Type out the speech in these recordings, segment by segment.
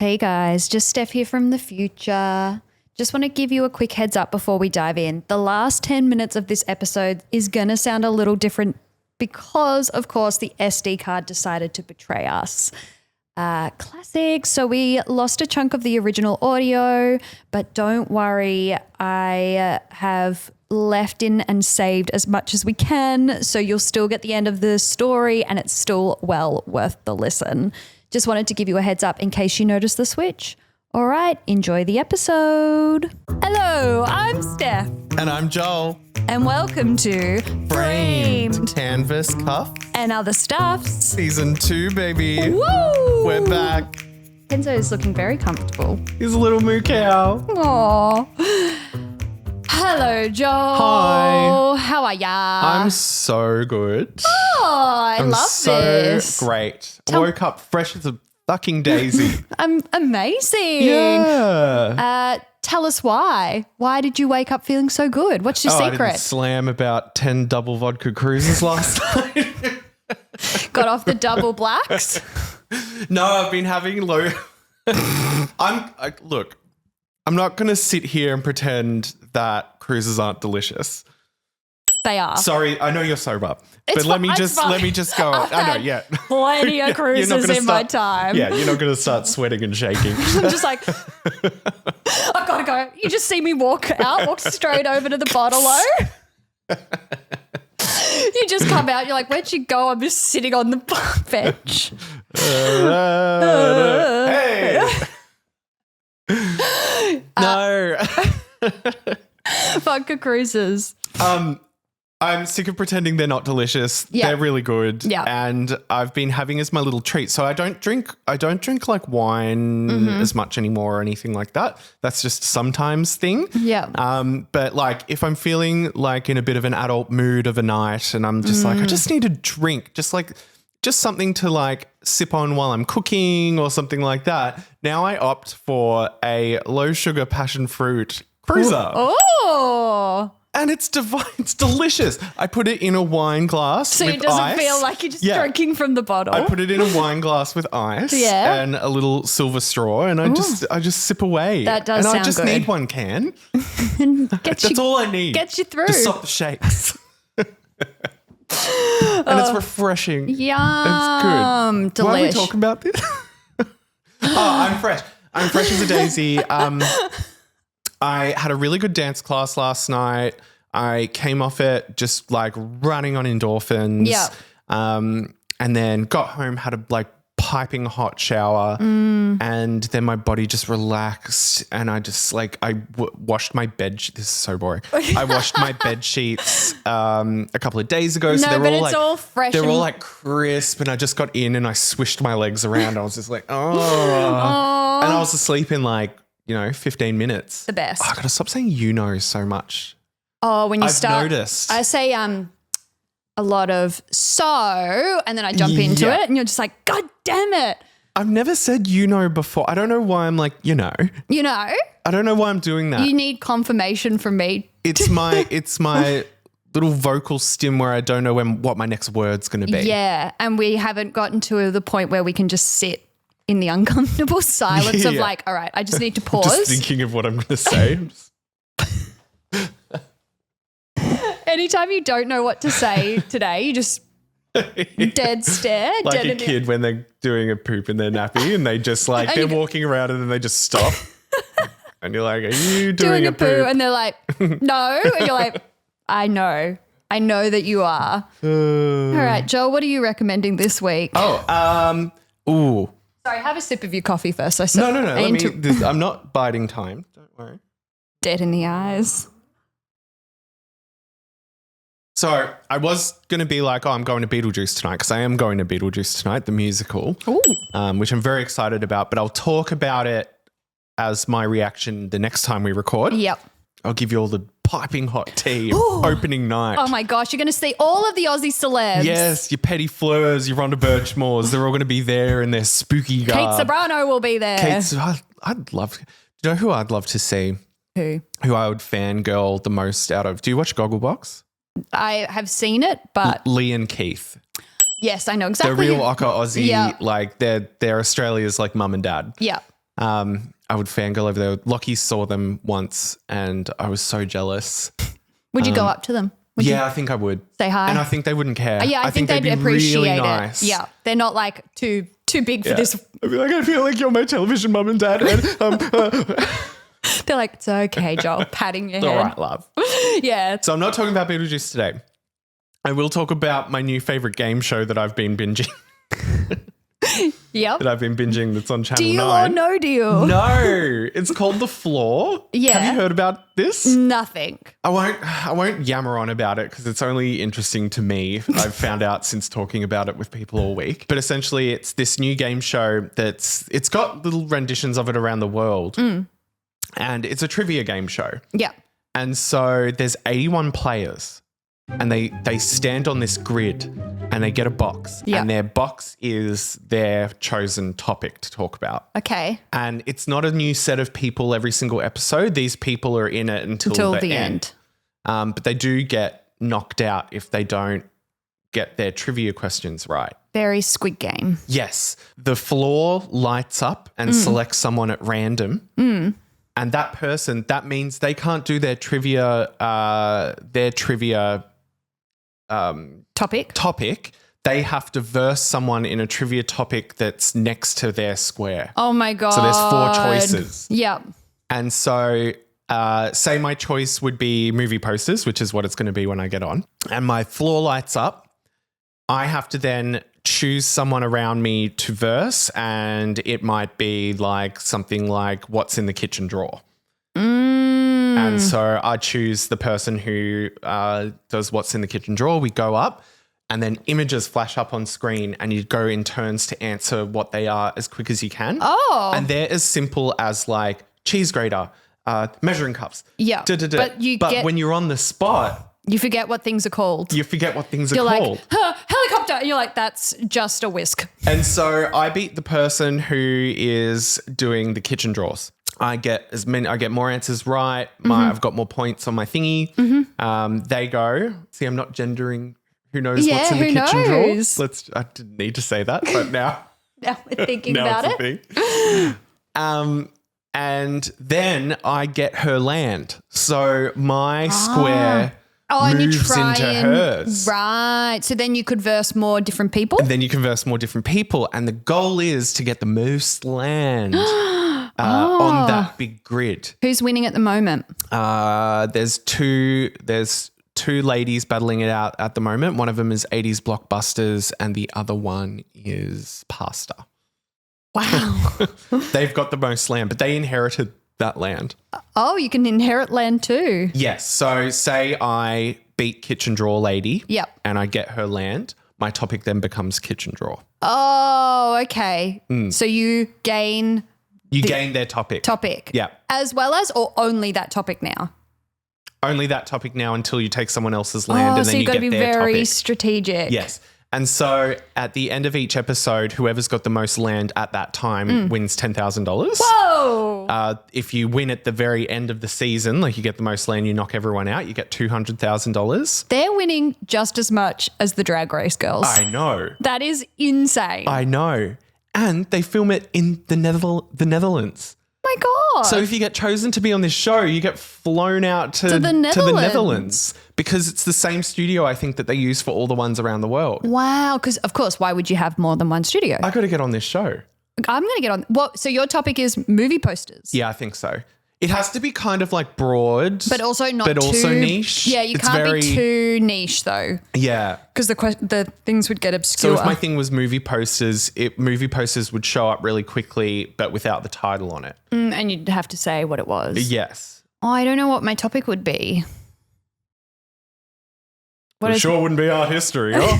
Hey guys, just Steph here from the future. Just want to give you a quick heads up before we dive in. The last 10 minutes of this episode is going to sound a little different because, of course, the SD card decided to betray us. Classic. So we lost a chunk of the original audio, but don't worry, I have left in and saved as much as we can, so you'll still get the end of the story and it's still well worth the listen. Just wanted to give you a heads up in case you noticed the switch. All right, enjoy the episode. Hello, I'm Steph. And I'm Joel. And welcome to Framed Canvas Cuff and Other Stuffs. Season 2, baby. Woo! We're back. Kenzo is looking very comfortable. He's a little moo cow. Aww. Hello, Joel. Hi. How are ya? I'm so good. Oh, I love this. So great. I woke up fresh as a fucking daisy. I'm amazing. Yeah. Tell us why. Why did you wake up feeling so good? What's your I secret? didn't slam about 10 double vodka cruises last night. Got off the double blacks? No, I've been having low. Look, I'm not going to sit here and pretend that cruises aren't delicious. They are. Sorry, I know you're sober, It's but let me fine. just go. I know, yeah. Plenty of cruises in my time. Yeah, you're not going to start sweating and shaking. I'm just like, I gotta go. You just see me walk straight over to the bottle-o. You just come out, you're like, where'd you go? I'm just sitting on the bench. Hey. No. Vodka cruises. I'm sick of pretending they're not delicious. Yeah. They're really good. Yeah. And I've been having as my little treat. So I don't drink like wine as much anymore or anything like that. That's just a sometimes thing. Yeah. But like if I'm feeling like in a bit of an adult mood of a night and I'm just like, I just need a drink, just something to like sip on while I'm cooking or something like that. Now I opt for a low sugar passion fruit cruiser. Oh. And it's divine. It's delicious. I put it in a wine glass So with it doesn't ice. feel like you're just drinking from the bottle. I put it in a wine glass with ice and a little silver straw, and I just sip away. That does sound And I just good. need one can. That's all I need. Gets you through. To stop the shakes. And it's refreshing. Yum. It's good. Delish. Why are we talking about this? I'm fresh. I'm fresh as a daisy. I had a really good dance class last night. I came off it just like running on endorphins. Yeah. And then got home, had a like piping hot shower, and then my body just relaxed, and I just like washed my bed. This is so boring. I washed my bed sheets a couple of days ago. So but it's all fresh. They're all like crisp, and I just got in and I swished my legs around. I was just like, and I was asleep in like 15 minutes. The best. I gotta stop saying so much. Oh, when you start. I've noticed. I say a lot of so, and then I jump into it, and you're just like, God damn it. I've never said before. I don't know why I'm like, You know? I don't know why I'm doing that. You need confirmation from me. It's my little vocal stim where I don't know what my next word's going to be. Yeah, and we haven't gotten to the point where we can just sit in the uncomfortable silence of like, all right, I just need to pause. Just thinking of what I'm going to say. Anytime you don't know what to say today, you just dead stare. Like dead a kid when they're doing a poop in their nappy and they just like, they're walking around and then they just stop. And you're like, are you doing a poo? And they're like, no. And you're like, I know that you are. All right, Joel, what are you recommending this week? Ooh. Sorry, have a sip of your coffee first. No. I'm not biding time. Don't worry. Dead in the eyes. So I was going to be like, I'm going to Beetlejuice tonight, because I am going to Beetlejuice tonight, the musical, which I'm very excited about. But I'll talk about it as my reaction the next time we record. Yep. I'll give you all the piping hot tea opening night. Oh, my gosh. You're going to see all of the Aussie celebs. Yes, your Petty Fleurs, your Rhonda Birchmores, they're all going to be there in their spooky garb. Kate Sobrano will be there. I'd love – do you know who I'd love to see? Who? Who I would fangirl the most out of. Do you watch Gogglebox? I have seen it, but Lee and Keith. Yes, I know exactly. They're real Ocker Aussie. Yeah. Like they're Australia's like mum and dad. Yeah. I would fangirl over there. Lockie saw them once and I was so jealous. Would you go up to them? Would I think I would. say hi? And I think they wouldn't care. Yeah, I think they'd be appreciate really it. nice. Yeah, they're not like too big for this. I'd be like, I feel like you're my television mum and dad. And, They're like, it's okay, Joel, patting your head. all right, love. Yeah. So I'm not talking about Beetlejuice today. I will talk about my new favorite game show that I've been binging. Yep. That's on Channel 9. Deal or no deal? No, it's called The Floor. Yeah. Have you heard about this? Nothing. I won't yammer on about it because it's only interesting to me. I've found out since talking about it with people all week. But essentially it's this new game show it's got little renditions of it around the world. And it's a trivia game show. Yeah. And so there's 81 players and they stand on this grid and they get a box. Yeah. And their box is their chosen topic to talk about. Okay. And it's not a new set of people every single episode. These people are in it until the end. But they do get knocked out if they don't get their trivia questions right. Very Squid Game. Yes. The floor lights up and selects someone at random. And that means they can't do their trivia topic. They have to verse someone in a trivia topic that's next to their square. Oh my God. So there's 4 choices. Yep. And so say my choice would be movie posters, which is what it's going to be when I get on. And my floor lights up. I have to then choose someone around me to verse, and it might be like something like what's in the kitchen drawer. And so I choose the person who does what's in the kitchen drawer. We go up and then images flash up on screen and you go in turns to answer what they are as quick as you can. Oh. And they're as simple as like cheese grater, measuring cups. Yeah. But when you're on the spot, you forget what things are called. you forget what things are You're called. like, helicopter. And you're like, that's just a whisk. And so I beat the person who is doing the kitchen drawers. I get more answers right. I've got more points on my thingy. They go. See, I'm not gendering who knows what's in the kitchen drawer. I didn't need to say that, but now we're thinking about it. And then I get her land. So my square moves into hers. Right. So then you could verse more different people. And then you can verse more different people. And the goal is to get the most land on that big grid. Who's winning at the moment? There's two ladies battling it out at the moment. One of them is 80s blockbusters and the other one is pasta. Wow. They've got the most land, but they inherited that land. Oh, you can inherit land too. Yes. So say I beat Kitchen Drawer Lady. Yep. And I get her land. My topic then becomes Kitchen Drawer. Oh, okay. So you gain... gain their topic. Yeah. As well as or only that topic now? Only that topic now until you take someone else's land and so then you got to get be their very topic. strategic. Yes. And so at the end of each episode, whoever's got the most land at that time wins $10,000. Whoa. If you win at the very end of the season, like you get the most land, you knock everyone out, you get $200,000. They're winning just as much as the Drag Race girls. I know. That is insane. I know. And they film it in the Netherlands. My God. So if you get chosen to be on this show, you get flown out to the Netherlands because it's the same studio, I think, that they use for all the ones around the world. Wow. Because, of course, why would you have more than one studio? I got to get on this show. I'm going to get on. What? So your topic is movie posters? Yeah, I think so. It has to be kind of like broad. But also not but too. also niche. Yeah, you can't be too niche though. Yeah. Because the things would get obscure. So if my thing was movie posters, movie posters would show up really quickly but without the title on it. And you'd have to say what it was. Yes. Oh, I don't know what my topic would be. It sure wouldn't be art history. Yeah.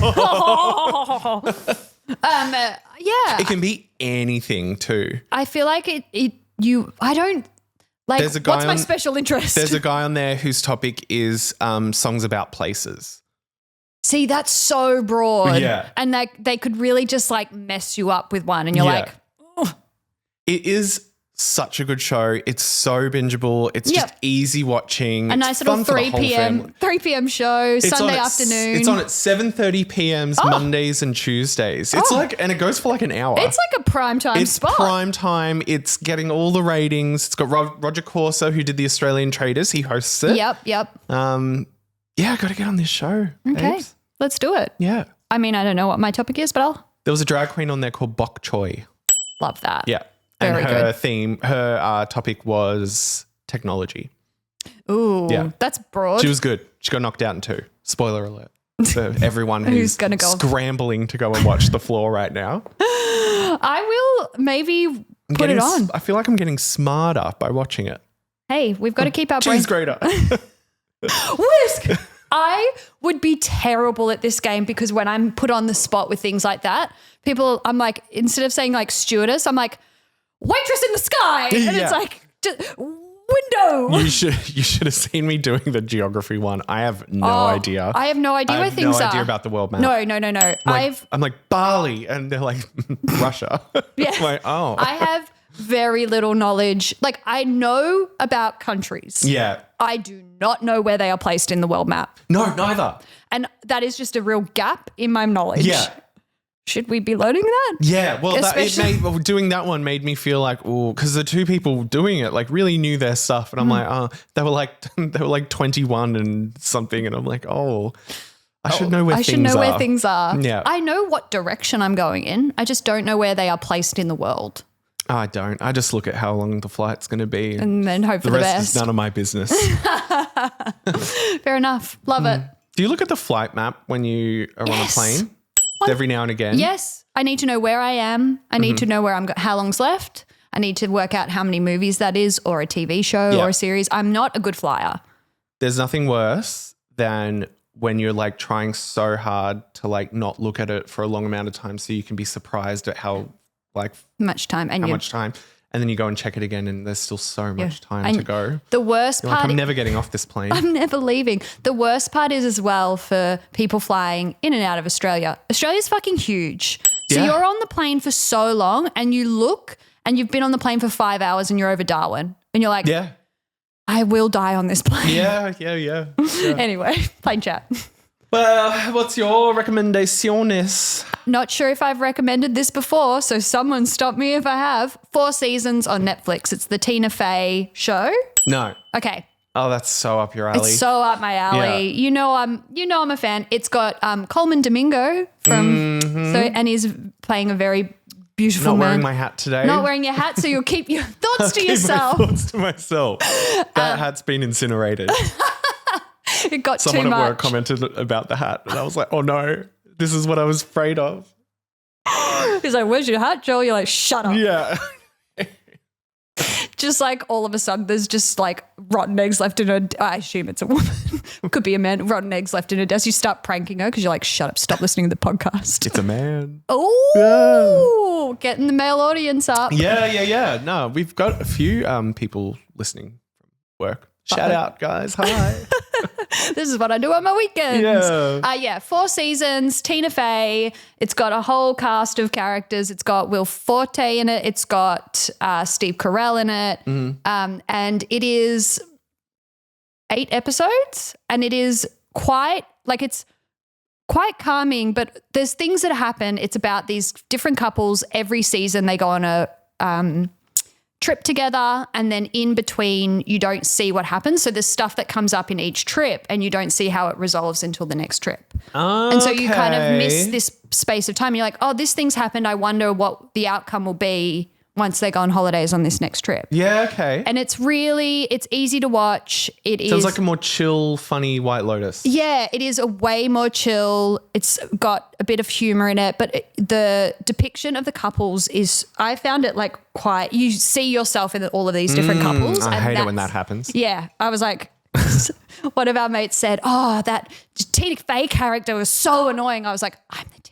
It can be anything too. I feel like I don't like what's my special interest? There's a guy on there whose topic is songs about places. See, that's so broad. Yeah. And they could really just like mess you up with one and you're like, oh. It is such a good show. It's so bingeable. It's just easy watching. A nice little 3 p.m. show, Sunday afternoon. It's on at 7:30 p.m. Mondays and Tuesdays. It's and it goes for like an hour. It's like a primetime spot. It's prime time. It's getting all the ratings. It's got Roger Corso, who did the Australian Traders. He hosts it. Yep. Yeah, I got to get on this show. Okay, babes. let's do it. Yeah. I mean, I don't know what my topic is, but There was a drag queen on there called Bok Choy. Love that. Yeah. Very and her good. theme, her topic was technology. Ooh, Yeah. that's broad. She was good. She got knocked out in 2. Spoiler alert. So everyone who's gonna go scrambling to go and watch The Floor right now. I will maybe put it on. I feel like I'm getting smarter by watching it. Hey, we've got to keep our brains. Cheese grater. Whisk! I would be terrible at this game because when I'm put on the spot with things like that, I'm like, instead of saying like stewardess, I'm like, waitress in the sky. And it's like, window. You should have seen me doing the geography one. I have no idea. I have no idea where things are. No idea about the world map. No. I'm like Bali, and they're like Russia. Yeah. I'm like, oh. I have very little knowledge. Like I know about countries. Yeah. I do not know where they are placed in the world map. No, neither. And that is just a real gap in my knowledge. Yeah. Should we be learning that? Yeah, well, doing that one made me feel like, oh, because the 2 people doing it like really knew their stuff, and I'm like, oh, they were like 21 and something, and I'm like, oh, I should know where things are. Yeah, I know what direction I'm going in. I just don't know where they are placed in the world. I don't. I just look at how long the flight's going to be, and then hope for the best. The rest is none of my business. Fair enough. Love it. Do you look at the flight map when you are on a plane? Every now and again? Yes. I need to know where I am. I need to know where how long's left. I need to work out how many movies that is, or a TV show or a series. I'm not a good flyer. There's nothing worse than when you're like trying so hard to like not look at it for a long amount of time so you can be surprised at how much time. And then you go and check it again and there's still so much time to go. The worst part... I'm never getting off this plane. I'm never leaving. The worst part is as well for people flying in and out of Australia. Australia's fucking huge. So you're on the plane for so long and you look and you've been on the plane for 5 hours and you're over Darwin. And you're like, I will die on this plane. Yeah. Anyway, plane chat. Well, what's your recommendaciones? Not sure if I've recommended this before, so someone stop me if I have. 4 seasons on Netflix. It's the Tina Fey show. No. Okay. Oh, that's so up your alley. It's so up my alley. Yeah. You know I'm a fan. It's got Coleman Domingo from and he's playing a very beautiful man. Not wearing my hat today. Not wearing your hat, so you'll keep your thoughts to yourself. My thoughts to myself. That hat's been incinerated. It got Someone too much. at work commented about the hat, and I was like, oh no, this is what I was afraid of. He's like, where's your hat, Joel? You're like, shut up. Yeah. Just like all of a sudden there's just like rotten eggs left in her, I assume it's a woman, could be a man, rotten eggs left in her desk. You start pranking her because you're like, shut up, stop listening to the podcast. It's a man. Oh, getting the male audience up. Yeah. No, we've got a few people listening from work. Shout out, guys. Hi. This is what I do on my weekends. Yeah. 4 seasons, Tina Fey. It's got a whole cast of characters. It's got Will Forte in it. It's got Steve Carell in it. And it is 8 episodes and it is it's quite calming, but there's things that happen. It's about these different couples. Every season they go on a trip together, and then in between you don't see what happens. So there's stuff that comes up in each trip and you don't see how it resolves until the next trip. And so you kind of miss this space of time. You're like, oh, this thing's happened. I wonder what the outcome will be once they go on holidays on this next trip. Yeah, okay. And it's easy to watch. Sounds like a more chill, funny White Lotus. Yeah, it is a way more chill. It's got a bit of humor in it, but the depiction of the couples is, I found it like quite, you see yourself in all of these different couples. I hate it when that happens. Yeah, I was like, one of our mates said, oh, that Tina Fey character was so annoying. I was like, I'm the Tina Fey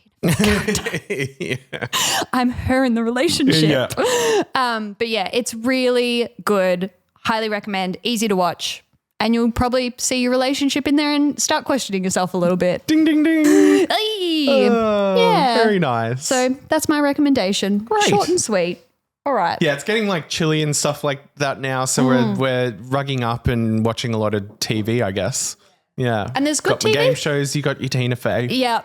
character. I'm her in the relationship. But yeah, it's really good. Highly recommend. Easy to watch. And you'll probably see your relationship in there and start questioning yourself a little bit. Ding, ding, ding. Yeah. Very nice. So that's my recommendation. Great. Short and sweet. All right. Yeah, it's getting like chilly and stuff like that now. So we're rugging up and watching a lot of TV, I guess. Yeah. And there's good got the TV. game shows. You got your Tina Fey. Yeah.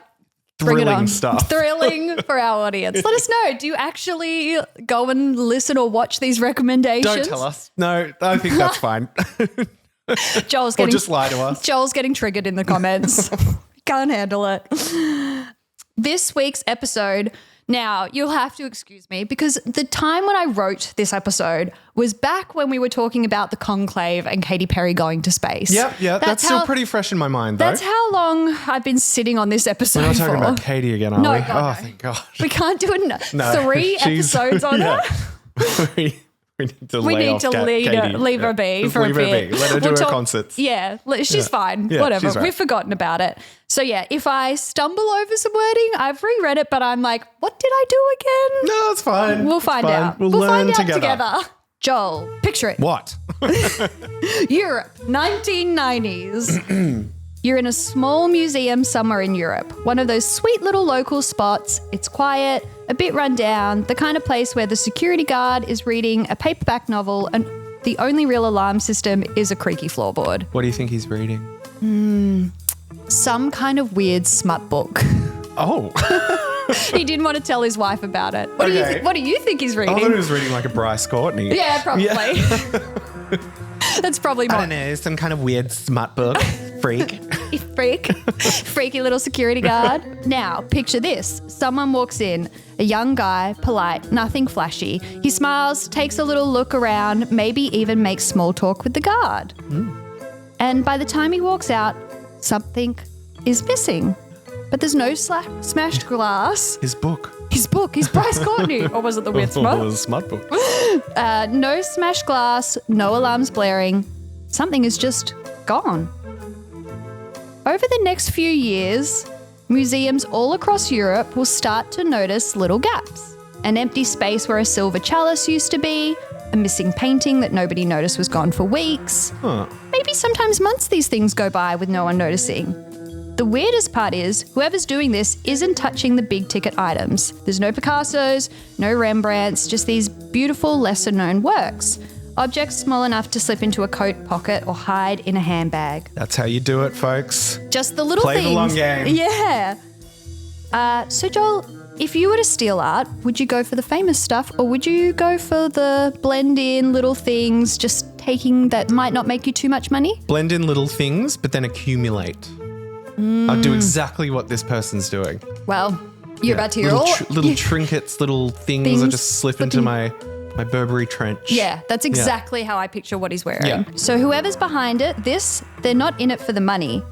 Bring it Thrilling on. stuff. Thrilling for our audience. Let us know. Do you actually go and listen or watch these recommendations? Don't tell us. No, I think that's fine. Joel's Or getting just lie to us. Joel's getting triggered in the comments. Can't handle it. This week's episode. Now, you'll have to excuse me because the time when I wrote this episode was back when we were talking about the conclave and Katy Perry going to space. Yeah. That's still pretty fresh in my mind, though. That's how long I've been sitting on this episode We're not talking for. about Katy again, are No, we? God, Oh, no. thank God. We can't do No, 3 she's- episodes on yeah. her. We need to We lay need off to Katy. leave her be Just for a leave her bit. be. Let her do We'll her talk- concerts. Yeah, she's fine. Yeah, Whatever. she's right. We've forgotten about it. So yeah, if I stumble over some wording, I've reread it, but I'm like, what did I do again? No, it's fine. We'll It's find fine. out. We'll find learn out together. Joel, picture it. What? Europe, 1990s. You're in a small museum somewhere in Europe. One of those sweet little local spots. It's quiet, a bit run down, the kind of place where the security guard is reading a paperback novel and the only real alarm system is a creaky floorboard. What do you think he's reading? Some kind of weird smut book. Oh. He didn't want to tell his wife about it. What do you think he's reading? I thought he was reading like a Bryce Courtney. Yeah, probably. That's probably I more. don't know, some kind of weird smut book. Freak. Freaky little security guard. Now, picture this. Someone walks in, a young guy, polite, nothing flashy. He smiles, takes a little look around, maybe even makes small talk with the guard. And by the time he walks out, something is missing. But there's no smashed glass. His book. His book, his Bryce Courtney. Or was it the weird It smut? was a smut book. No smashed glass, no alarms blaring. Something is just gone. Over the next few years, museums all across Europe will start to notice little gaps. An empty space where a silver chalice used to be, a missing painting that nobody noticed was gone for weeks. Maybe sometimes months these things go by with no one noticing. The weirdest part is, whoever's doing this isn't touching the big ticket items. There's no Picassos, no Rembrandts, just these beautiful lesser known works. Objects small enough to slip into a coat pocket or hide in a handbag. That's how you do it, folks. Just the little Play things. the long game. Yeah. So Joel, if you were to steal art, would you go for the famous stuff or would you go for the blend in little things, just taking that might not make you too much money? Blend in little things, but then accumulate. I'll do exactly what this person's doing. Well, you're about to hear little, all... little trinkets, little things I Things just slip into my Burberry trench. Yeah, that's exactly how I picture what he's wearing. Yeah. So whoever's behind it, they're not in it for the money.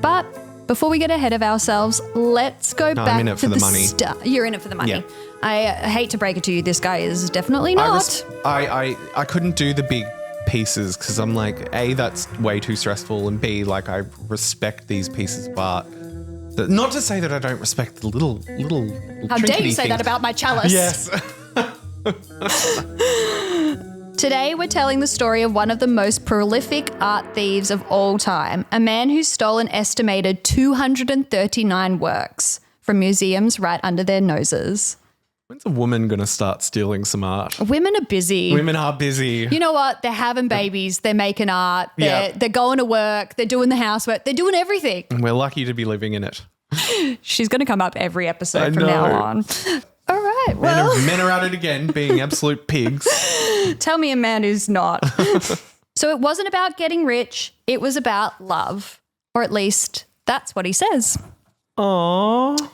But before we get ahead of ourselves, let's go back I'm in it to for the money. You're in it for the money. Yeah. I hate to break it to you, this guy is definitely not. I couldn't do the big pieces because I'm like, A, that's way too stressful, and B, like I respect these pieces of art. Not to say that I don't respect the little How dare you trinkety say that things. about my chalice? Yes. Today, we're telling the story of one of the most prolific art thieves of all time, a man who's stolen estimated 239 works from museums right under their noses. When's a woman going to start stealing some art? Women are busy. Women are busy. You know what? They're having babies. They're making art. Yeah. They're going to work. They're doing the housework. They're doing everything. We're lucky to be living in it. She's going to come up every episode I from know. now on. All right. Well, Men are at it again, being absolute pigs. tell me a man who's not. So it wasn't about getting rich. It was about love. Or at least that's what he says. Aww.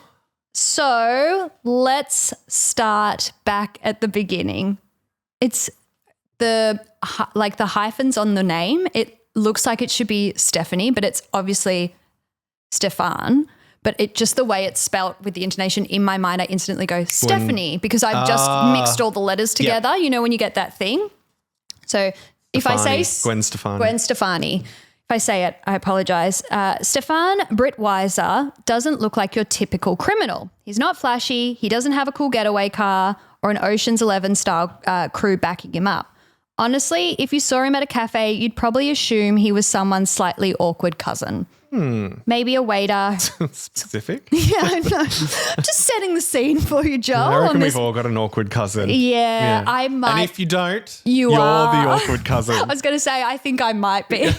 So let's start back at the beginning. It's the hyphens on the name. It looks like it should be Stephanie, but it's obviously Stefan. But it just the way it's spelt with the intonation in my mind, I instantly go Stephanie because I've just mixed all the letters together. You know when you get that thing. So if I say Gwen Stefani. Gwen Stefani. If I say it, I apologize. Stefan Brittweiser doesn't look like your typical criminal. He's not flashy. He doesn't have a cool getaway car or an Ocean's 11 style crew backing him up. Honestly, if you saw him at a cafe, you'd probably assume he was someone's slightly awkward cousin. maybe a waiter. Specific. Yeah, I know. Just setting the scene for you, Joel. I reckon we've all got an awkward cousin. Yeah, I might. And if you don't, you're the awkward cousin. I was going to say, I think I might be.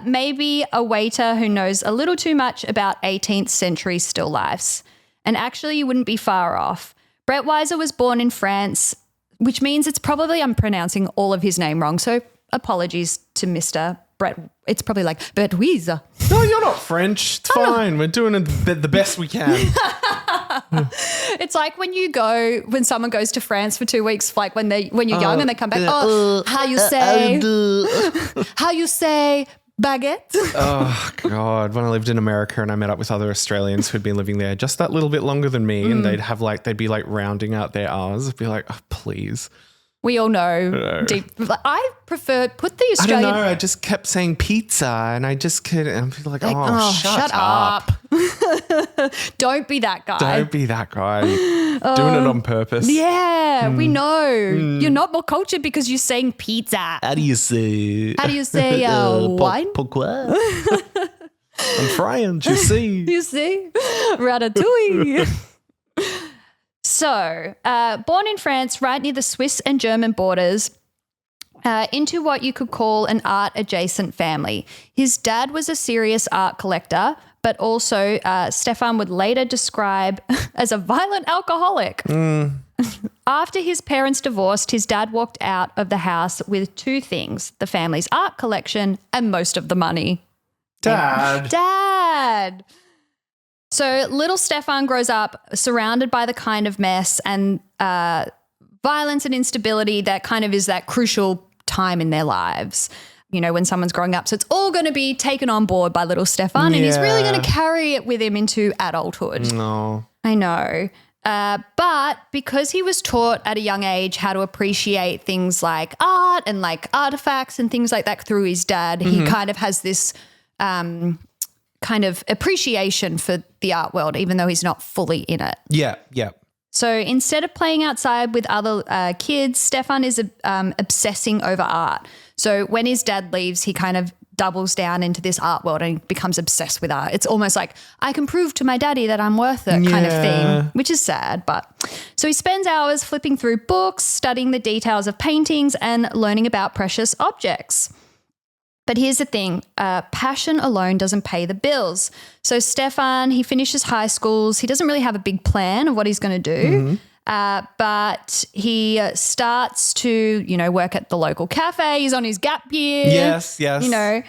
Maybe a waiter who knows a little too much about 18th century still lifes. And actually, you wouldn't be far off. Brett Weiser was born in France, which means it's probably I'm pronouncing all of his name wrong. So apologies to Mr. Brett. It's probably like Brett Weiser. No, you're not French. It's fine. We're doing the best we can. It's like when someone goes to France for 2 weeks, like when you're young and they come back. How you say baguette? Oh, God. When I lived in America and I met up with other Australians who'd been living there just that little bit longer than me and they'd be like rounding out their R's. I'd be like, oh, please. We all know deep. I prefer put the Australian. I don't know. I just kept saying pizza and I just couldn't. I'm like, shut up. Don't be that guy. Don't be that guy. Doing it on purpose. Yeah, we know. You're not more cultured because you're saying pizza. How do you say wine? Pourquoi? I'm frying. You see? You see? Ratatouille. So, born in France, right near the Swiss and German borders, into what you could call an art-adjacent family. His dad was a serious art collector, but also Stefan would later describe as a violent alcoholic. After his parents divorced, his dad walked out of the house with two things, the family's art collection and most of the money. Dad. So little Stefan grows up surrounded by the kind of mess and violence and instability that kind of is that crucial time in their lives, you know, when someone's growing up. So it's all going to be taken on board by little Stefan and he's really going to carry it with him into adulthood. No. I know. But because he was taught at a young age how to appreciate things like art and like artifacts and things like that through his dad, he kind of has this kind of appreciation for the art world, even though he's not fully in it. Yeah. So instead of playing outside with other kids, Stefan is obsessing over art. So when his dad leaves, he kind of doubles down into this art world and becomes obsessed with art. It's almost like, I can prove to my daddy that I'm worth it kind of thing, which is sad. But so he spends hours flipping through books, studying the details of paintings and learning about precious objects. But here's the thing, passion alone doesn't pay the bills. So Stefan, he finishes high schools. He doesn't really have a big plan of what he's going to do, but he starts to, you know, work at the local cafe. He's on his gap year. Yes. You know,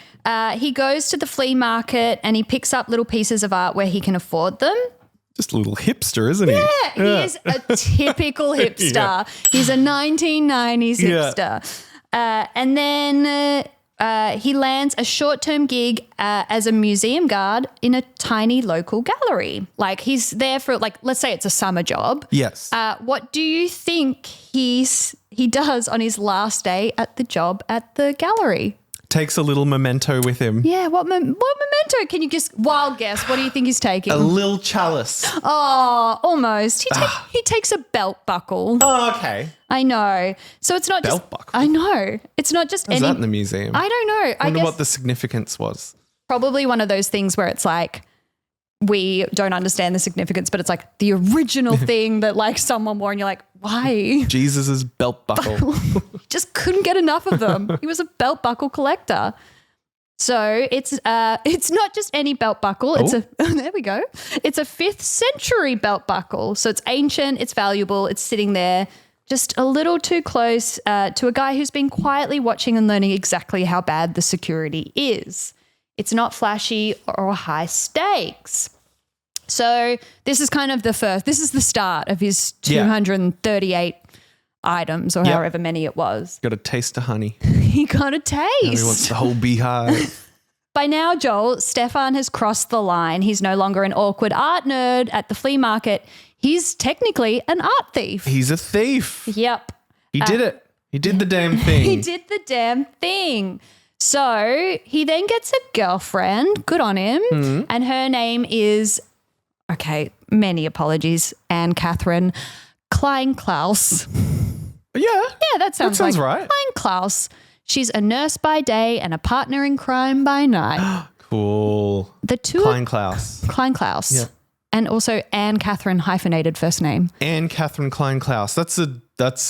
he goes to the flea market and he picks up little pieces of art where he can afford them. Just a little hipster, isn't he? Yeah, he is a typical hipster. He's a 1990s hipster. And then... he lands a short-term gig as a museum guard in a tiny local gallery. Like he's there for like, let's say it's a summer job. Yes. What do you think he does on his last day at the job at the gallery? Takes a little memento with him. Yeah, what memento? Can you just wild guess? What do you think he's taking? A little chalice. Oh, almost. He takes a belt buckle. Oh, okay. I know. So it's not belt buckle. I know. It's not just Is that in the museum? I don't know. I wonder what the significance was. Probably one of those things where it's like we don't understand the significance, but it's like the original thing that like someone wore and you're like, why? Jesus's belt buckle. Just couldn't get enough of them. He was a belt buckle collector. So it's not just any belt buckle. It's there we go. It's a 5th century belt buckle. So it's ancient, it's valuable, it's sitting there just a little too close to a guy who's been quietly watching and learning exactly how bad the security is. It's not flashy or high stakes. So this is kind of this is the start of his 238 items or however many it was. Got a taste of honey. He got a taste. Now he wants the whole beehive. By now, Joel, Stefan has crossed the line. He's no longer an awkward art nerd at the flea market. He's technically an art thief. He's a thief. Yep. He did it. He did the damn thing. He did the damn thing. So he then gets a girlfriend. Good on him. And her name is, many apologies, Anne Catherine Klein-Klaus. Yeah, that sounds right. Klein-Klaus. She's a nurse by day and a partner in crime by night. Cool. The two Klein Klaus. Klein Klaus. Yeah. And also Anne Catherine hyphenated first name. Anne Catherine Klein Klaus. That's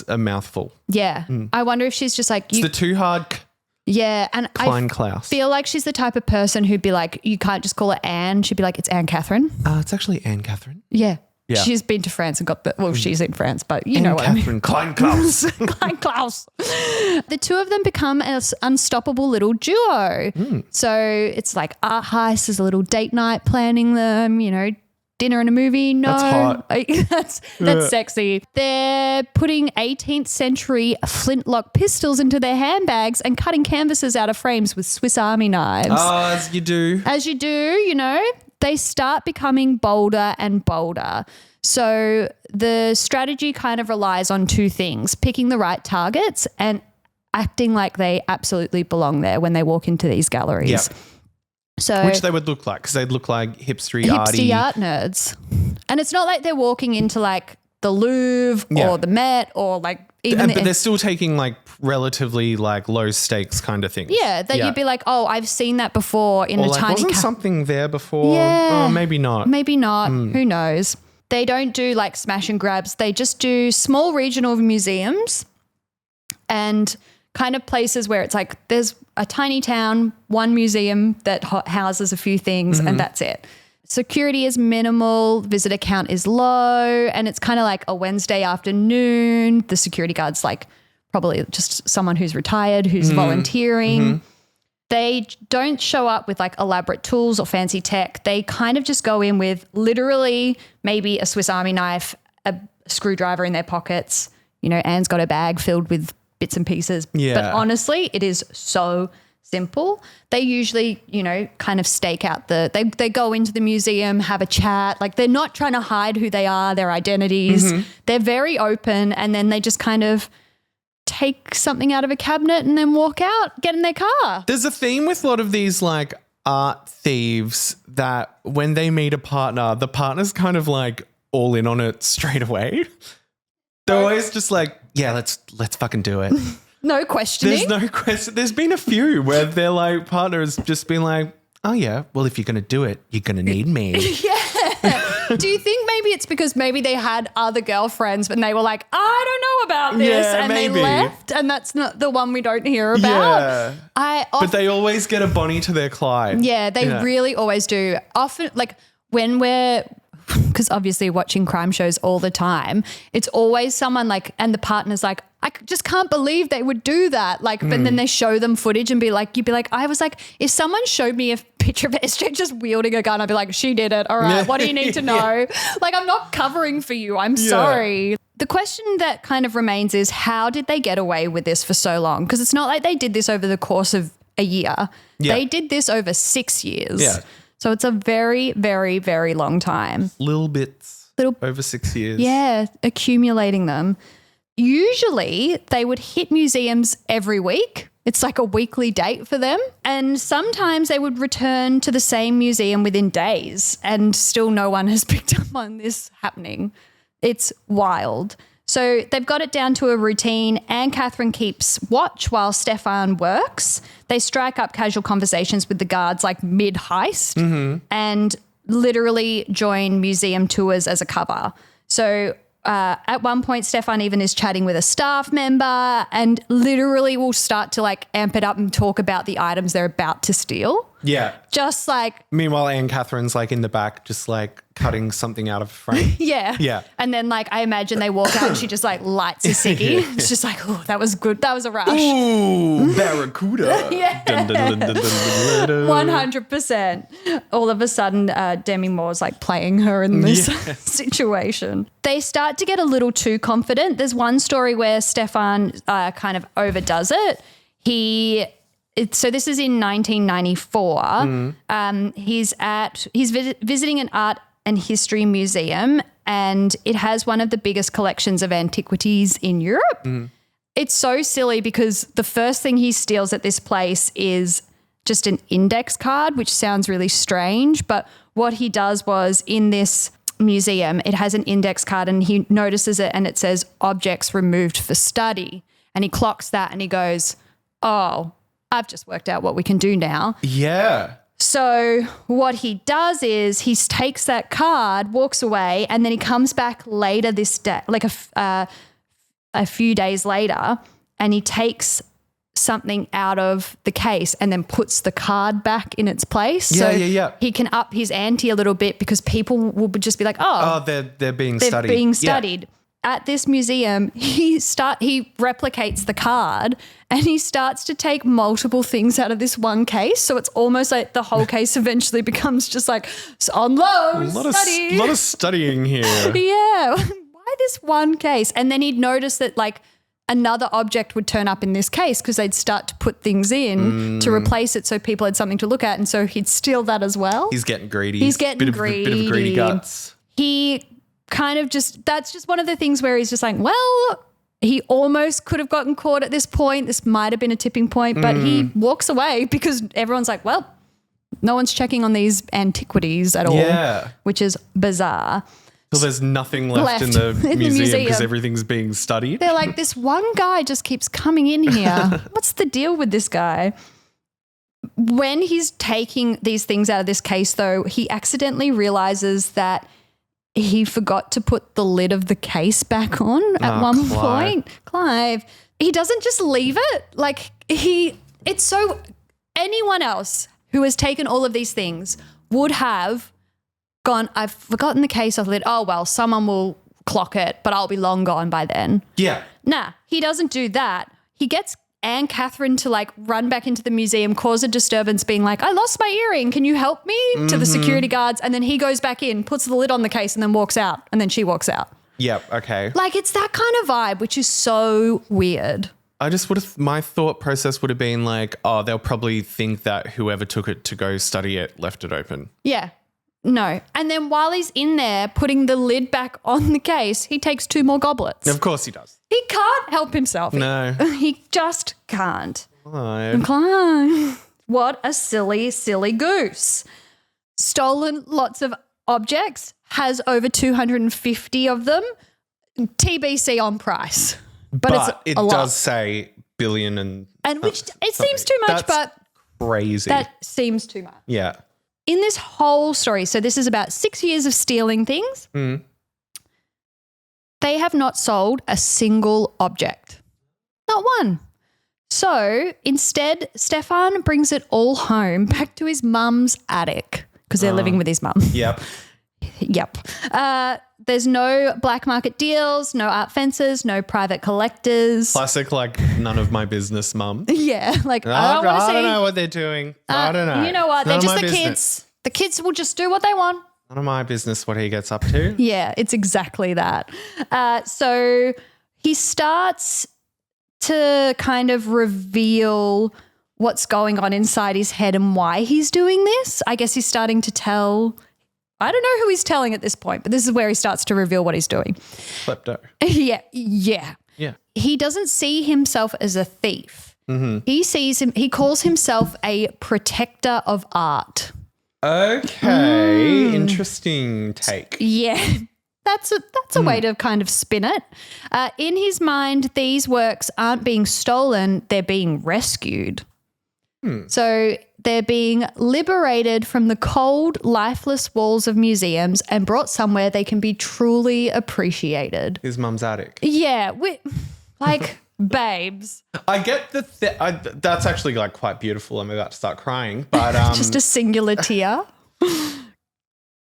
a mouthful. Yeah. I wonder if she's just like It's the too hard yeah, and Klein I Klaus. feel like she's the type of person who'd be like, you can't just call her Anne. She'd be like, it's Anne Catherine. It's actually Anne Catherine. Yeah. Yeah. She's been to France and got she's in France, but you know what I mean. Catherine Klein Klaus. Klein Klaus. The two of them become an unstoppable little duo. So it's like art heist, there's a little date night planning them, dinner and a movie. No, That's hot. that's sexy. They're putting 18th century flintlock pistols into their handbags and cutting canvases out of frames with Swiss Army knives. As you do. As you do, they start becoming bolder and bolder. So the strategy kind of relies on two things: picking the right targets and acting like they absolutely belong there when they walk into these galleries. Yeah. So Which they would look like, because they'd look like hipstery art nerds. And it's not like they're walking into like the Louvre or the Met or like even but they're still taking like relatively like low stakes kind of things. Yeah, that you'd be like, oh, I've seen that before in or a like, tiny wasn't something there before? Yeah. Oh, maybe not. Maybe not. Who knows? They don't do like smash and grabs. They just do small regional museums and kind of places where it's like there's a tiny town, one museum that houses a few things and that's it. Security is minimal, visitor count is low, and it's kind of like a Wednesday afternoon. The security guard's like probably just someone who's retired, who's volunteering. They don't show up with like elaborate tools or fancy tech. They kind of just go in with literally maybe a Swiss Army knife, a screwdriver in their pockets. Anne's got a bag filled with bits and pieces. Yeah. But honestly, it is so simple. They usually, kind of stake out they go into the museum, have a chat. Like they're not trying to hide who they are, their identities. They're very open, and then they just kind of take something out of a cabinet and then walk out, get in their car. There's a theme with a lot of these like art thieves that when they meet a partner, the partner's kind of like all in on it straight away. They're always just like, yeah, let's fucking do it. No questioning. There's no question. There's been a few where their like partner has just been like, oh yeah, well if you're going to do it, you're going to need me. Yeah. Do you think maybe it's because maybe they had other girlfriends but they were like, I don't know about this, Yeah, and maybe. they left, and that's not the one we don't hear about? Yeah. But they always get a Bonnie to their Clyde. Yeah, they really always do. Often, like when because obviously watching crime shows all the time, it's always someone like, and the partner's like, I just can't believe they would do that. Like, but then they show them footage and you'd be like, I was like, if someone showed me a picture of SJ just wielding a gun, I'd be like, she did it. All right. What do you need to know? Like, I'm not covering for you. I'm sorry. The question that kind of remains is, how did they get away with this for so long? Because it's not like they did this over the course of a year. Yeah. They did this over 6 years. Yeah. So it's a very, very, very long time. Little bits over 6 years. Yeah, accumulating them. Usually they would hit museums every week. It's like a weekly date for them. And sometimes they would return to the same museum within days and still no one has picked up on this happening. It's wild. So they've got it down to a routine. Anne Catherine keeps watch while Stefan works. They strike up casual conversations with the guards like mid-heist and literally join museum tours as a cover. So at one point, Stefan even is chatting with a staff member and literally will start to like amp it up and talk about the items they're about to steal. Yeah. Just like. Meanwhile, Anne Catherine's like in the back, just like cutting something out of a frame. Yeah. Yeah. And then like I imagine they walk out and she just like lights a ciggy. It's just like, oh, that was good. That was a rush. Ooh, barracuda. Yeah. 100%. All of a sudden, Demi Moore's like playing her in this situation. They start to get a little too confident. There's one story where Stefan kind of overdoes it. So this is in 1994. He's visiting an art and history museum, and it has one of the biggest collections of antiquities in Europe. It's so silly because the first thing he steals at this place is just an index card, which sounds really strange. But what he does was in this museum, it has an index card and he notices it and it says objects removed for study. And he clocks that and he goes, oh, I've just worked out what we can do now. Yeah. So what he does is he takes that card, walks away, and then he comes back later this day, like a few days later, and he takes something out of the case and then puts the card back in its place. Yeah. He can up his ante a little bit because people will just be like, they're being studied. They're being studied. At this museum, he replicates the card and he starts to take multiple things out of this one case. So it's almost like the whole case eventually becomes just like on low study. A lot of studying here. Yeah. Why this one case? And then he'd notice that like another object would turn up in this case because they'd start to put things in to replace it so people had something to look at. And so he'd steal that as well. He's getting greedy. Bit of greedy guts. He kind of that's just one of the things where he's just like, well, he almost could have gotten caught at this point. This might have been a tipping point, but he walks away because everyone's like, well, no one's checking on these antiquities at all, which is bizarre. So there's nothing left in the museum because everything's being studied. They're like, this one guy just keeps coming in here. What's the deal with this guy? When he's taking these things out of this case, though, he accidentally realizes that he forgot to put the lid of the case back on at one point. Clive, he doesn't just leave it. Like it's so anyone else who has taken all of these things would have gone, I've forgotten the case off the lid. Oh, well, someone will clock it, but I'll be long gone by then. Yeah. Nah, he doesn't do that. He gets Anne Catherine to like run back into the museum, cause a disturbance being like, I lost my earring. Can you help me? To the security guards. And then he goes back in, puts the lid on the case and then walks out. And then she walks out. Yep. Okay. Like it's that kind of vibe, which is so weird. My thought process would have been like, oh, they'll probably think that whoever took it to go study it left it open. Yeah. No. And then while he's in there putting the lid back on the case, he takes 2 more goblets. Of course he does. He can't help himself. No. He just can't. Clive. What a silly, silly goose. Stolen lots of objects, has over 250 of them. TBC on price. But it a lot. does say billion and which it seems too much, That's but crazy. that seems too much. Yeah. In this whole story, so this is about 6 years of stealing things. They have not sold a single object. Not one. So instead, Stefan brings it all home back to his mum's attic because they're living with his mum. Yep. Yep. There's no black market deals, no art fences, no private collectors. Classic, like, none of my business, mum. Yeah. Like, I don't want to see. I don't know what they're doing. I don't know. You know what? They're None of just my the business. kids. The kids will just do what they want. None of my business what he gets up to. Yeah, it's exactly that. So he starts to kind of reveal what's going on inside his head and why he's doing this. I guess he's starting to tell, I don't know who he's telling at this point, but this is where he starts to reveal what he's doing. Klepto. Yeah. He doesn't see himself as a thief. He calls himself a protector of art. Okay, interesting take. Yeah, that's a way to kind of spin it. In his mind, these works aren't being stolen, they're being rescued. So they're being liberated from the cold, lifeless walls of museums and brought somewhere they can be truly appreciated. His mum's attic. Yeah, babes. I get that's actually like quite beautiful. I'm about to start crying, but Just a singular tear.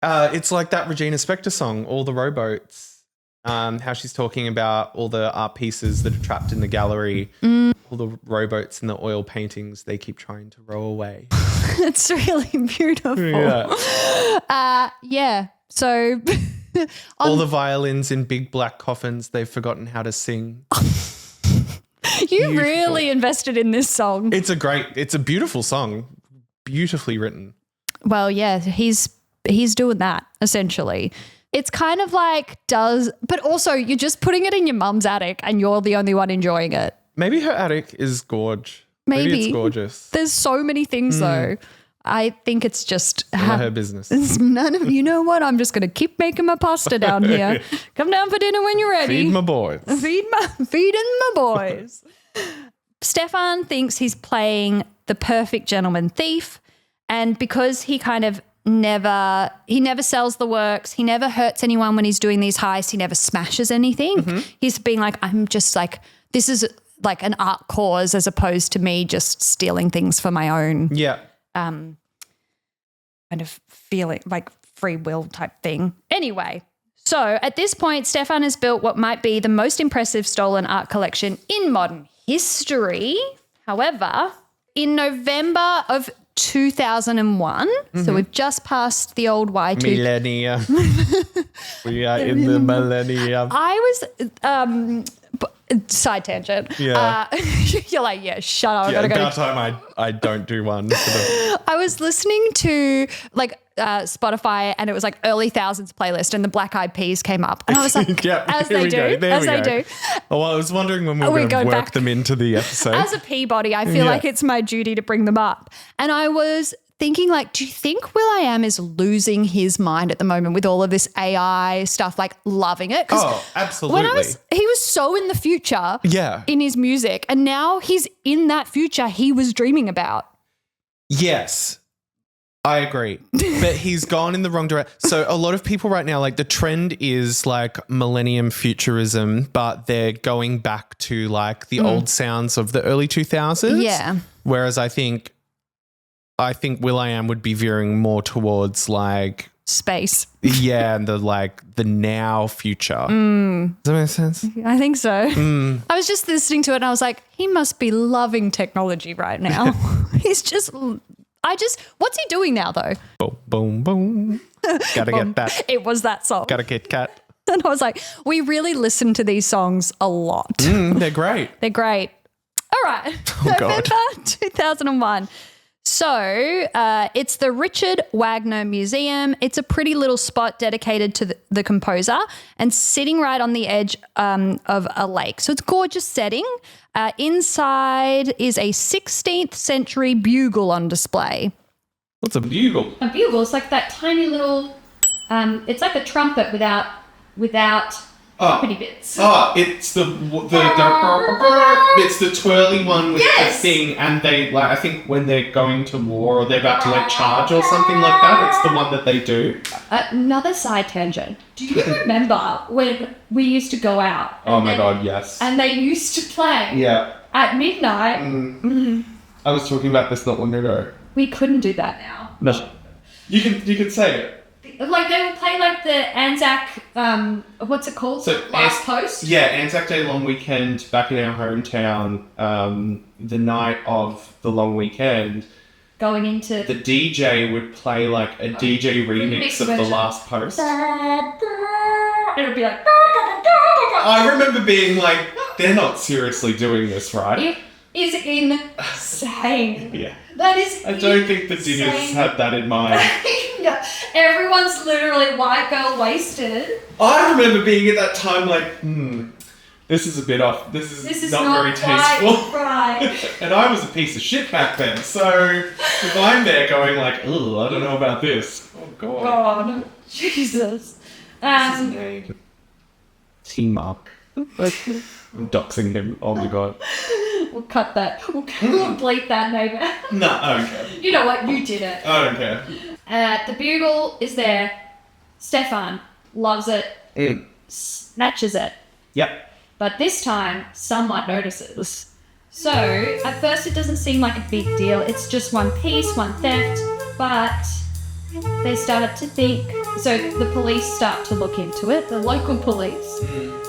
It's like that Regina Spektor song, All the Rowboats. How she's talking about all the art pieces that are trapped in the gallery, all the rowboats and the oil paintings they keep trying to row away. It's really beautiful. Yeah. So all the violins in big black coffins, they've forgotten how to sing. You really invested in this song. It's a beautiful song, beautifully written. Well, yeah, he's doing that essentially. It's kind of like but also you're just putting it in your mum's attic and you're the only one enjoying it. Maybe her attic is gorge. Maybe it's gorgeous. There's so many things though. I think it's just none of her business. It's none of you know what? I'm just gonna keep making my pasta down here. Come down for dinner when you're ready. Feed my boys. Feeding my boys. Stefan thinks he's playing the perfect gentleman thief, And because he kind of never sells the works, he never hurts anyone when he's doing these heists, he never smashes anything. He's being like, I'm just like, this is like an art cause as opposed to me just stealing things for my own kind of feeling, like free will type thing. Anyway, so at this point, Stefan has built what might be the most impressive stolen art collection in modern history. However, in November of 2001, so we've just passed the old Y2. Millennium. We are in the millennium. I was side tangent. Yeah. You're like, yeah, shut up. Yeah, I gotta go. about time I don't do one. I was listening to like Spotify, and it was like early thousands playlist, and the Black Eyed Peas came up, and I was like, as they do. Oh, well, I was wondering when we were going to work them into the episode. As a Peabody, I feel like it's my duty to bring them up, and I was thinking, like, do you think will.i.am is losing his mind at the moment with all of this AI stuff, like loving it? Oh, absolutely. He was so in the future in his music, and now he's in that future he was dreaming about. Yes, I agree. But he's gone in the wrong direction. So a lot of people right now, like the trend is like millennium futurism, but they're going back to like the old sounds of the early 2000s. Yeah. Whereas I think will.i.am would be veering more towards like space. Yeah, and the now future. Does that make sense? I think so. I was just listening to it and I was like, he must be loving technology right now. What's he doing now though? Boom, boom, boom. Gotta get that. It was that song. Gotta get cat. And I was like, we really listen to these songs a lot. They're great. They're great. All right. November 2001. So it's the Richard Wagner Museum. It's a pretty little spot dedicated to the composer and sitting right on the edge of a lake. So it's a gorgeous setting. Inside is a 16th century bugle on display. What's a bugle? A bugle is like that tiny little, it's like a trumpet without pretty bits. Oh, it's the it's the twirly one with the thing, and they I think when they're going to war or they're about to charge or something like that, it's the one that they do. Another side tangent. Do you remember when we used to go out? Oh my God, yes. And they used to play at midnight. I was talking about this not long ago. We couldn't do that now. No. You can say it. Like they would play like the Anzac, what's it called? So Last Post? Yeah, Anzac Day long weekend back in our hometown, the night of the long weekend. Going into... The DJ would play like a DJ remix of the Last Post. It would be like... I remember being like, they're not seriously doing this, right? It is insane. Yeah. That is I don't think the diggers had that in mind. Everyone's literally white girl wasted. I remember being at that time like, this is a bit off. This is not very tasteful. Right. And I was a piece of shit back then. So if I'm there going like, oh, I don't know about this. Oh, God. God. Jesus. T-Mark. I'm doxing him. Oh, my God. We'll cut that. We'll bleep that name out. No, I don't care. You know what? You did it. I don't care. The bugle is there. Stefan loves it. Snatches it. Yep. But this time, someone notices. So, at first it doesn't seem like a big deal. It's just one piece, one theft. But they started to think... So, the police start to look into it, the local police.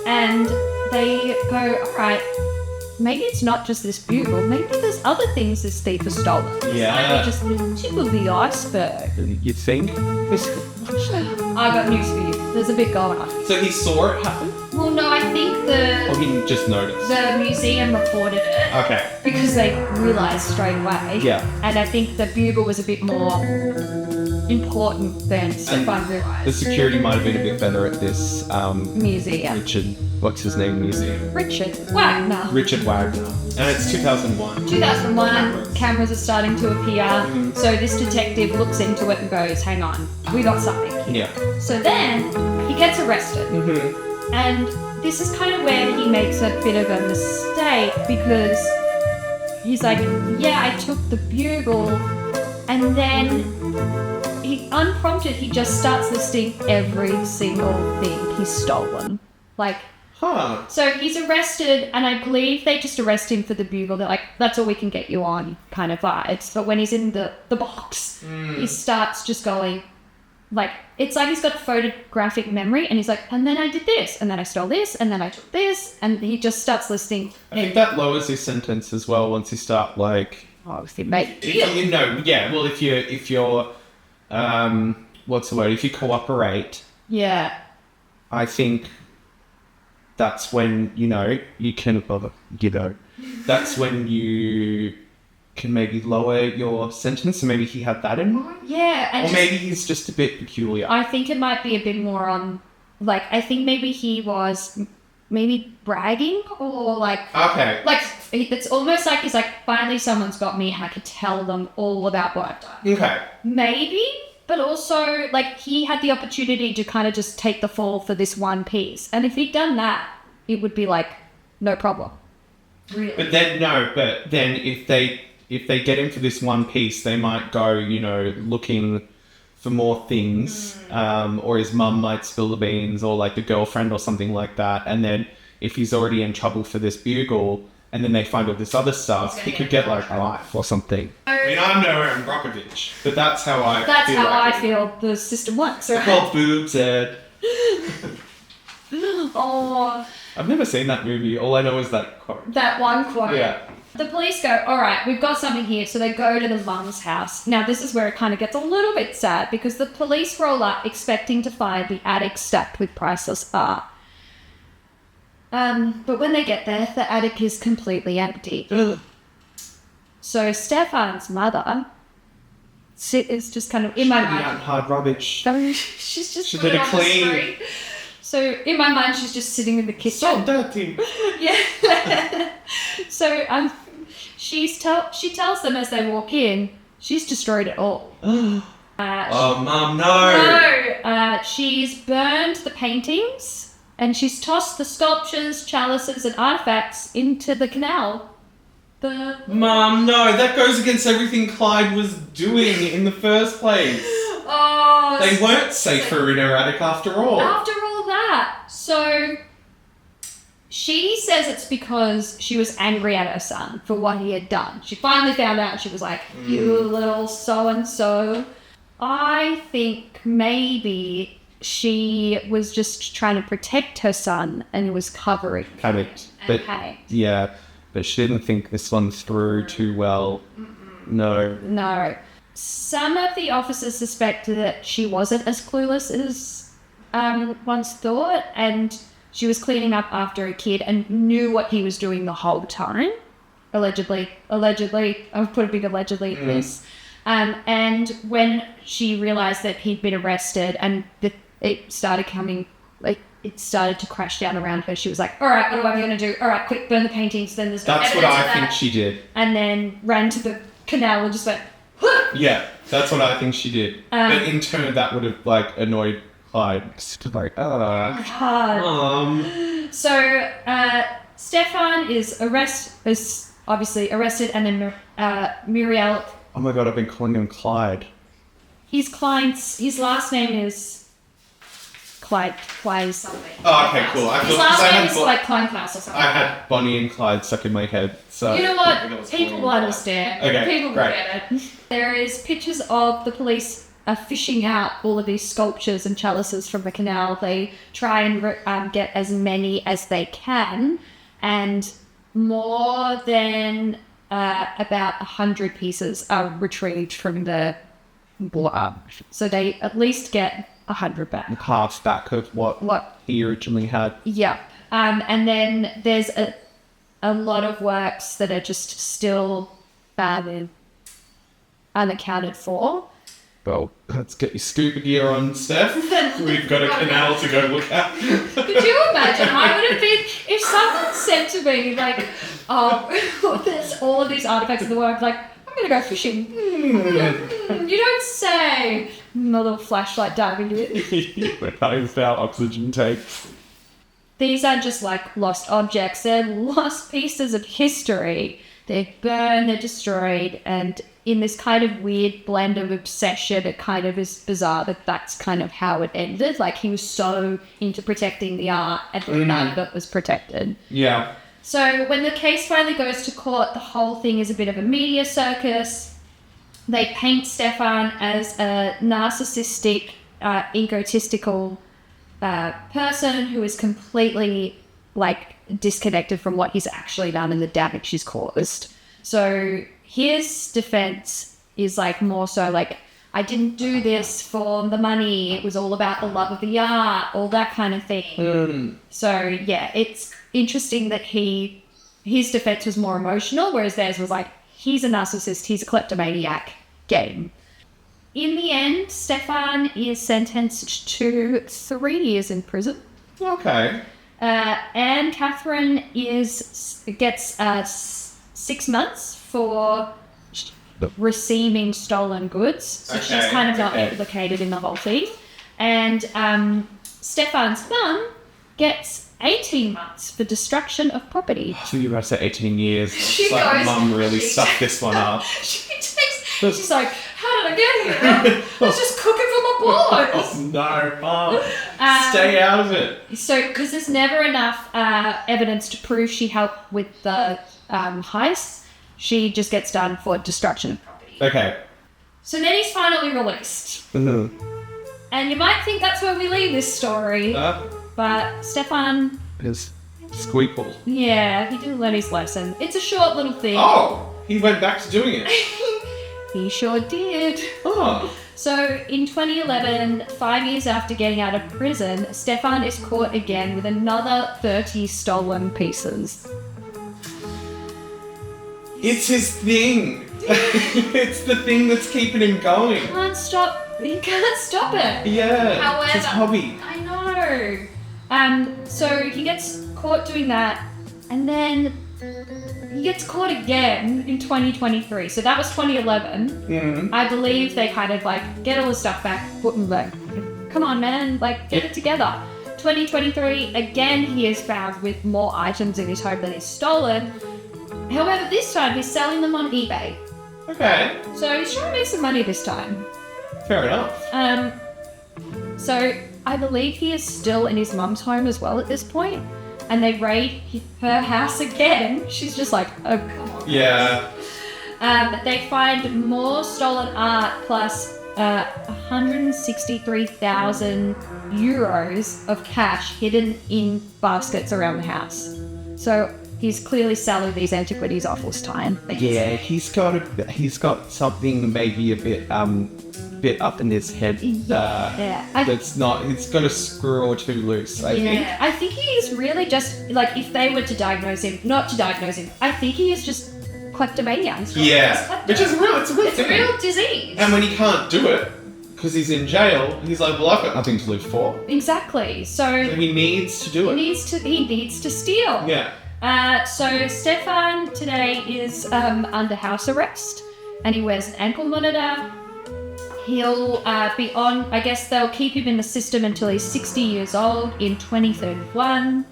And they go, all right, maybe it's not just this bugle. Maybe there's other things this thief has stolen. Yeah. Maybe just the tip of the iceberg. You think? I got news for you. There's a bit going on. So he saw it happen? Well, no, I think Or he just noticed? the museum reported it. Okay. Because they realised straight away. Yeah. And I think the bugle was a bit more important than Stefan realised. The security might have been a bit better at this Museum. what's his name, museum? Richard Wagner. Richard Wagner. And it's 2001. 2001, cameras are starting to appear. So this detective looks into it and goes, hang on, we got something. Yeah. So then he gets arrested. And this is kind of where he makes a bit of a mistake because he's like, yeah, I took the bugle, And then he, unprompted, he just starts listing every single thing he's stolen. Like, so he's arrested, and I believe they just arrest him for the bugle. They're like, that's all we can get you on, kind of vibes. But when he's in the box, he starts just going, like, it's like he's got photographic memory, and he's like, and then I did this, and then I stole this, and then I took this, and he just starts listing. I think that lowers his sentence as well once you start, like... Oh, if well, if you're, what's the word? If you cooperate... Yeah. I think that's when, you can... That's when you... can maybe lower your sentence, so maybe he had that in mind? Yeah. Or maybe he's just a bit peculiar. I think it might be a bit more on, like, I think maybe he was maybe bragging or like... Okay. Like, it's almost like he's like, finally someone's got me and I could tell them all about what I've done. Okay. Maybe, but also, like, he had the opportunity to kind of just take the fall for this one piece. And if he'd done that, it would be like, no problem. Really? But then if they get him for this one piece, they might go, looking for more things, or his mum might spill the beans, or like the girlfriend or something like that. And then if he's already in trouble for this bugle, and then they find all this other stuff, he could get like life or something. I mean, I'm no Aaron Brockovich, but that's how I feel the system works. Right? Called boobs, Ed. Oh. I've never seen that movie. All I know is that quote. That one quote. Yeah. The police go, all right, we've got something here. So they go to the mum's house. Now, this is where it kind of gets a little bit sad because the police roll up expecting to find the attic stacked with priceless art. But when they get there, the attic is completely empty. So Stefan's mother is just kind of in my mind. Hard rubbish. She's just she did a clean. So in my mind, she's just sitting in the kitchen. So dirty. Yeah. So she tells them as they walk in, she's destroyed it all. Oh, Mum, no. No. She's burned the paintings and she's tossed the sculptures, chalices, and artifacts into the canal. Mum, no. That goes against everything Clyde was doing in the first place. Oh. They weren't safer in her attic after all. After all that. So she says it's because she was angry at her son for what he had done. She finally found out and she was like, you little so-and-so. I think maybe she was just trying to protect her son and was covering. Panicked. Yeah, but she didn't think this one through too well. No. Some of the officers suspected that she wasn't as clueless as once thought, and she was cleaning up after a kid and knew what he was doing the whole time. Allegedly, I've put a big allegedly in this. And when she realized that he'd been arrested and it started to crash down around her, she was like, all right, what am I going to do? All right, quick, burn the paintings. Then there's no That's what I think she did. And then ran to the canal and just went, yeah, that's what I think she did. But in turn, that would have annoyed Clyde. Like, So Stefan is obviously arrested, and then Muriel. Oh my god, I've been calling him Clyde. His last name is Clyde something. Oh, okay, cool. His last name is like Kleinklaus or something. I had Bonnie and Clyde stuck in my head. So you know what? People will understand. Okay, people will get it. There is pictures of the police fishing out all of these sculptures and chalices from the canal. They try and get as many as they can, and more than about 100 pieces are retrieved from the blood. So they at least get 100 back. Half back of what he originally had. Yeah. And then there's a lot of works that are just still unaccounted for. Well, let's get your scuba gear on, Steph. We've got a canal to go look at. Could you imagine? I would have been, if someone said to me, like, oh, there's all of these artifacts in the world, like, I'm going to go fishing. You don't say. A little flashlight diving to it. That is our oxygen tanks. These aren't just like lost objects, they're lost pieces of history. They're burned, they're destroyed, and in this kind of weird blend of obsession, it kind of is bizarre that that's kind of how it ended. Like, he was so into protecting the art and none of it was protected. Yeah. So when the case finally goes to court, the whole thing is a bit of a media circus. They paint Stefan as a narcissistic, egotistical person who is completely, like, disconnected from what he's actually done and the damage he's caused. So his defense is, like, more so like, I didn't do this for the money. It was all about the love of the art, all that kind of thing. So, yeah, it's interesting that his defense was more emotional, whereas theirs was like, he's a narcissist, he's a kleptomaniac game. In the end, Stefan is sentenced to 3 years in prison. Okay. Anne Catherine gets 6 months for receiving stolen goods. So she's kind of not implicated in the whole thing. And Stefan's mum gets 18 months for destruction of property. So you were about to say 18 years. She It's like, goes- Mum really sucked this one up. She's like, how did I get here? I was just cooking for my boys. Oh, no, Mum. Stay out of it. So, because there's never enough evidence to prove she helped with the heist, she just gets done for destruction of property. Okay. So then he's finally released. And you might think that's where we leave this story, but Stefan, His squeakball. yeah, he didn't learn his lesson. It's a short little thing. Oh, he went back to doing it. He sure did. Oh. So in 2011, 5 years after getting out of prison, Stefan is caught again with another 30 stolen pieces. It's his thing. It's the thing that's keeping him going. He can't stop it. Yeah. However, it's his hobby. I know. So he gets caught doing that, and then he gets caught again in 2023. So that was 2011. I believe they kind of like get all the stuff back, put him back. Come on, man, like get it together. 2023, again he is found with more items in his home that he's stolen. However, this time he's selling them on eBay. Okay. So he's trying to make some money this time. Fair enough. So I believe he is still in his mum's home as well at this point, and they raid her house again. She's just like, oh, come on. Yeah. They find more stolen art plus 163,000 euros of cash hidden in baskets around the house. So he's clearly selling these antiquities off this time. Yeah, he's got something maybe a bit up in his head. That's not. It's got a screw or two loose. I think. I think he's really just like, if they were to diagnose him, not to diagnose him, I think he is just kleptomania. He's Which is real. It's a real it's a thing. real disease. And when he can't do it because he's in jail, he's like, well, I've got nothing to live for. Exactly. So So he needs to do it. he needs to steal. Yeah. So Stefan today is under house arrest, and he wears an ankle monitor. He'll be on, I guess they'll keep him in the system until he's 60 years old in 2031.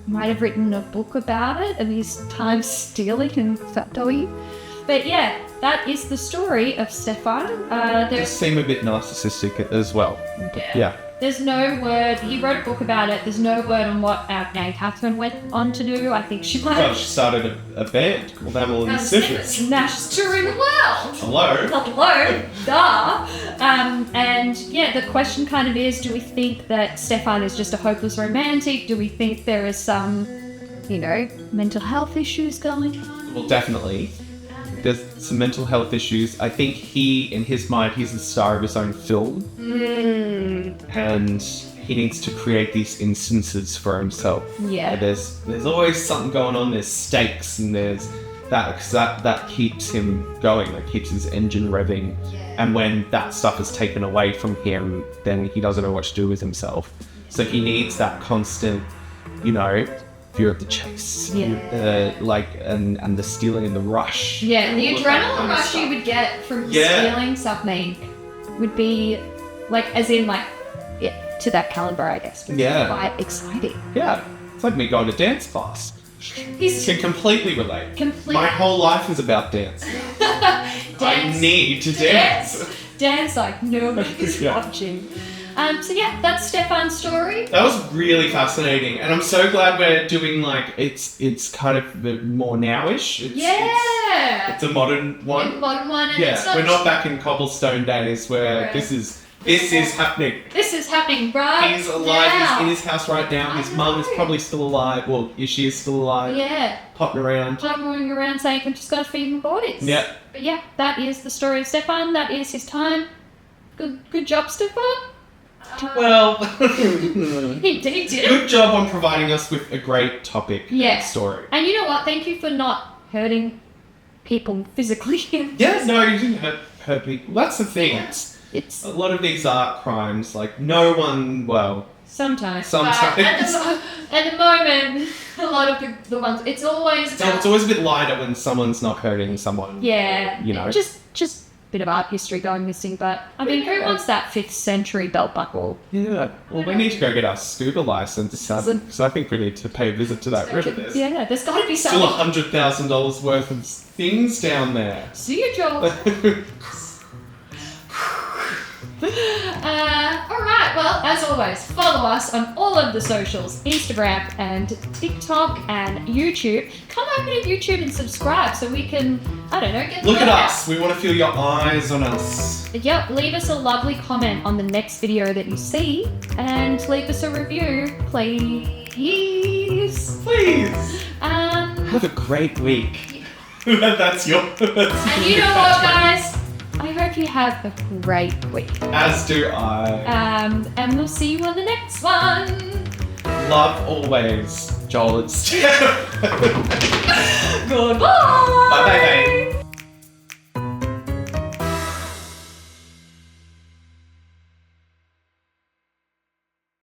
Might have written a book about it and his time stealing and factory. But yeah, that is the story of Stefan. Does There's seem a bit narcissistic as well. Yeah. There's no word. He wrote a book about it. There's no word on what Anne Catherine went on to do. I think she might Well, have she started a band called Amel and the Sniffers. smashed touring the world. Hello. Hello, duh. And yeah, the question kind of is, do we think that Stefan is just a hopeless romantic? Do we think there is some, mental health issues going on? Well, definitely. There's some mental health issues. I think in his mind, he's the star of his own film. And he needs to create these instances for himself. Yeah. There's always something going on. There's stakes and there's that, because that keeps him going. That keeps his engine revving. And when that stuff is taken away from him, then he doesn't know what to do with himself. So he needs that constant, fear of the chase, and the stealing and the rush. Yeah, the All of that adrenaline kind of rush stuff. you would get from Yeah. stealing something would be to that caliber, I guess. Would be Yeah. quite exciting. Yeah, it's like me going to dance class. He's Can completely relate. completely. My whole life is about dance. Dance. I need to dance. Dance like nobody's Yeah. watching. So yeah, that's Stefan's story. That was really fascinating, and I'm so glad we're doing like it's kind of the more nowish. It's a modern one. Modern one. And Yeah, it's not we're not back in cobblestone days where Right. this is happening. This is happening right He's alive. now. He's in his house right now. His mum is probably still alive. Well, she is still alive. Yeah. Potting around. Wandering around saying, I'm just going to feed my boys. Yeah. But yeah, that is the story of Stefan. That is his time. Good job, Stefan. Well, He did. good job on providing us with a great topic. Yeah. Story. And you know what? Thank you for not hurting people physically. Yeah. No, you didn't hurt people. That's the thing. It's A lot of these art crimes, like no one. Well, sometimes. Sometimes. But at the moment, a lot of the ones, it's always so it's always a bit lighter when someone's not hurting someone. yeah, You know. just a bit of art history going missing. But I mean, who wants that 5th century belt buckle? Yeah. Well, we need to go get our scuba license because I think we need to pay a visit to that river. There's Yeah, there's got to be still something. $100,000 worth of things down there. See you, Joel. Alright, well, as always, follow us on all of the socials, Instagram and TikTok and YouTube. Come over to YouTube and subscribe so we can, I don't know, get the Look at word out. us. We want to feel your eyes on us. Yep, leave us a lovely comment on the next video that you see and leave us a review, please. Please. Have a great week. That's your. And you know what, guys? I hope you have a great week. As do I. And we'll see you on the next one. Love always, Joel and Steph. Goodbye.